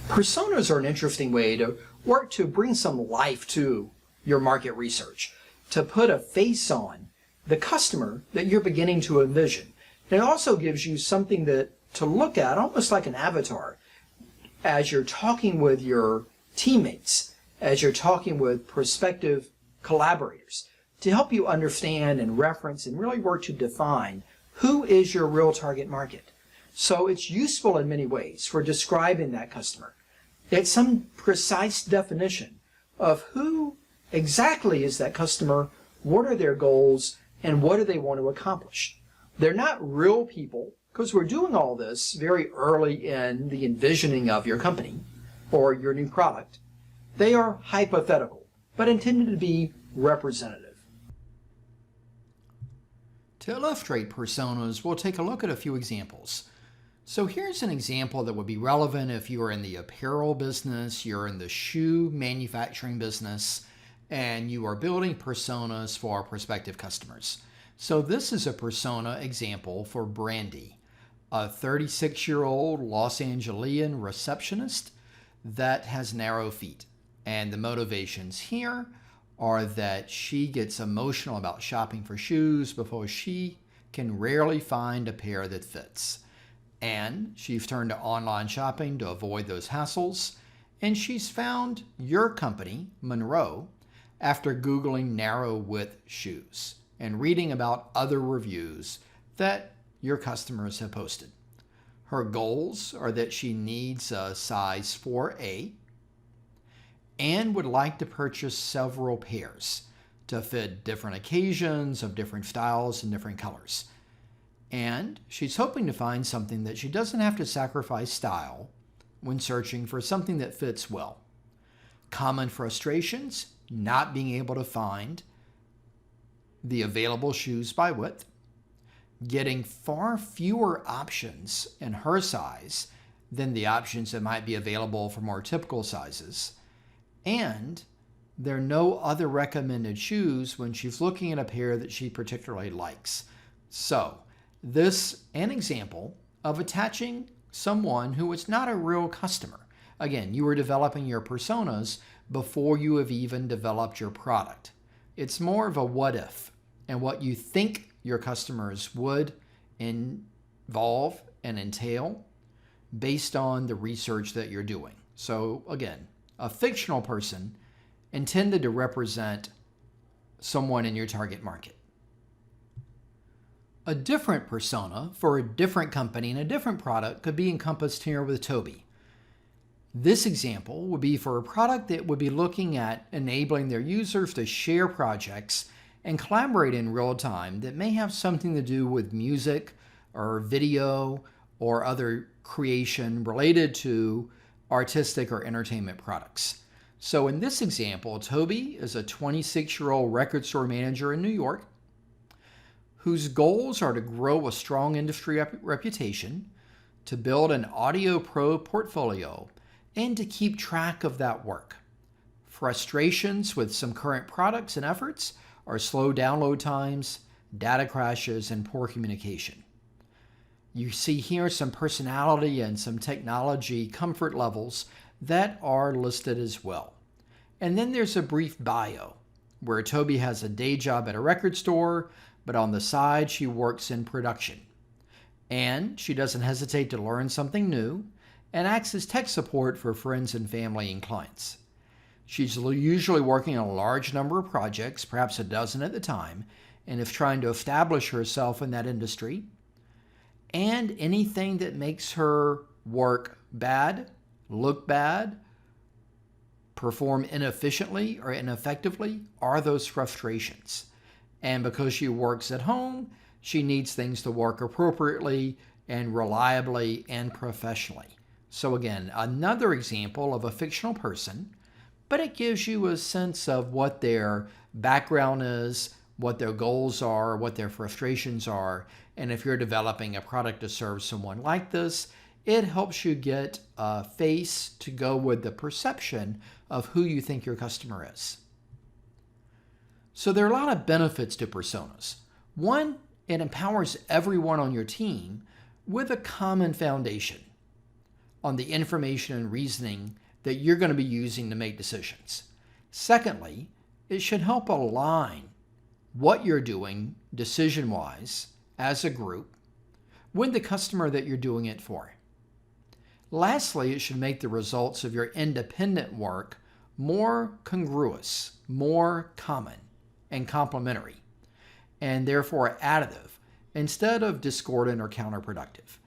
Personas are an interesting way to work to bring some life to your market research, to put a face on the customer that you're beginning to envision. And it also gives you something to look at, almost like an avatar, as you're talking with your teammates, as you're talking with prospective collaborators, to help you understand and reference and really work to define who is your real target market. So it's useful in many ways for describing that customer. It's some precise definition of who exactly is that customer, what are their goals, and what do they want to accomplish. They're not real people, because we're doing all this very early in the envisioning of your company or your new product. They are hypothetical, but intended to be representative. To illustrate personas, we'll take a look at a few examples. So here's an example that would be relevant if you are in the apparel business, you're in the shoe manufacturing business, and you are building personas for prospective customers. So this is a persona example for Brandy, a 36-year-old Los Angelian receptionist that has narrow feet. And the motivations here are that she gets emotional about shopping for shoes because she can rarely find a pair that fits. And she's turned to online shopping to avoid those hassles. And she's found your company, Monroe, after Googling narrow width shoes and reading about other reviews that your customers have posted. Her goals are that she needs a size 4A and would like to purchase several pairs to fit different occasions of different styles and different colors. And she's hoping to find something that she doesn't have to sacrifice style when searching for something that fits well. Common frustrations: not being able to find the available shoes by width, getting far fewer options in her size than the options that might be available for more typical sizes, and there are no other recommended shoes when she's looking at a pair that she particularly likes. So, this an example of attaching someone who is not a real customer. Again, you are developing your personas before you have even developed your product. It's more of a what if and what you think your customers would involve and entail based on the research that you're doing. So again, a fictional person intended to represent someone in your target market. A different persona for a different company and a different product could be encompassed here with Toby. This example would be for a product that would be looking at enabling their users to share projects and collaborate in real time that may have something to do with music or video or other creation related to artistic or entertainment products. So in this example, Toby is a 26-year-old record store manager in New York whose goals are to grow a strong industry reputation, to build an Audio Pro portfolio, and to keep track of that work. Frustrations with some current products and efforts are slow download times, data crashes, and poor communication. You see here some personality and some technology comfort levels that are listed as well. And then there's a brief bio where Toby has a day job at a record store, but on the side she works in production. And she doesn't hesitate to learn something new and acts as tech support for friends and family and clients. She's usually working on a large number of projects, perhaps a dozen at the time, and is trying to establish herself in that industry. And anything that makes her work bad, look bad, perform inefficiently or ineffectively are those frustrations. And because she works at home, she needs things to work appropriately and reliably and professionally. So again, another example of a fictional person, but it gives you a sense of what their background is, what their goals are, what their frustrations are. And if you're developing a product to serve someone like this, it helps you get a face to go with the perception of who you think your customer is. So there are a lot of benefits to personas. One, it empowers everyone on your team with a common foundation. on the information and reasoning that you're going to be using to make decisions. Secondly, it should help align what you're doing decision-wise as a group with the customer that you're doing it for. Lastly, it should make the results of your independent work more congruous, more common, and complementary, and therefore additive instead of discordant or counterproductive.